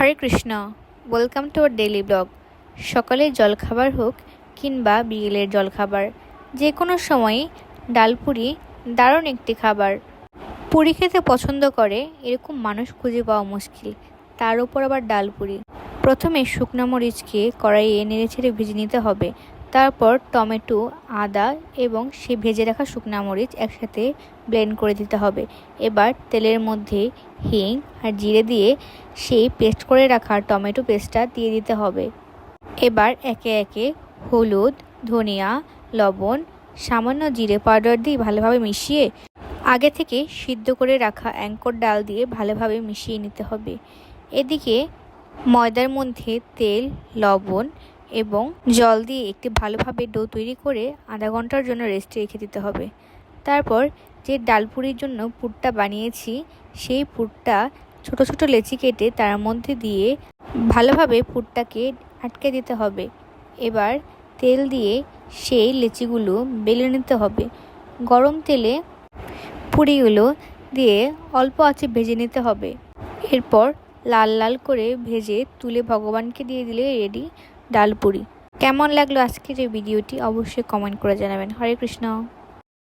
Hare Krishna. Welcome to our daily blog. সকালের জলখাবার হোক কিংবা বিকেলের জলখাবার, যে কোনো সময়ই ডালপুরি দারুণ একটি খাবার। পুরি খেতে পছন্দ করে এরকম মানুষ খুঁজে পাওয়া মুশকিল, তার উপর আবার ডালপুরি। প্রথমে শুকনো মরিচকে কড়াইয়ে নেড়েচেড়ে ভেজে নিতে হবে। তারপর টমেটো, আদা এবং সেই ভেজে রাখা শুকনো মরিচ একসাথে ব্লেন্ড করে দিতে হবে। এবার তেলের মধ্যে হিং আর জিরে দিয়ে সেই পেস্ট করে রাখা টমেটো পেস্টটা দিয়ে দিতে হবে। এবার একে একে হলুদ, ধনিয়া, লবণ, সামান্য জিরে পাউডার দিয়ে ভালোভাবে মিশিয়ে আগে থেকে সিদ্ধ করে রাখা অ্যাঙ্কর ডাল দিয়ে ভালোভাবে মিশিয়ে নিতে হবে। এদিকে ময়দার মধ্যে তেল, লবণ এবং জল দিয়ে একটি ভালোভাবে ডো তৈরি করে আধা ঘন্টার জন্য রেস্টে রেখে দিতে হবে। তারপর যে ডালপুরির জন্য পুরটা বানিয়েছি সেই পুরটা ছোট ছোট লেচি কেটে তার মধ্যে দিয়ে ভালোভাবে পুরটাকে আটকে দিতে হবে। এবার তেল দিয়ে সেই লেচিগুলো বেলে নিতে হবে। গরম তেলে পুরিগুলো দিয়ে অল্প আঁচে ভেজে নিতে হবে। এরপর লাল লাল করে ভেজে তুলে ভগবানকে দিয়ে দিলে রেডি ডালপুরি। কেমন লাগলো আজকের এই ভিডিওটি অবশ্যই কমেন্ট করে জানাবেন। হরে কৃষ্ণ।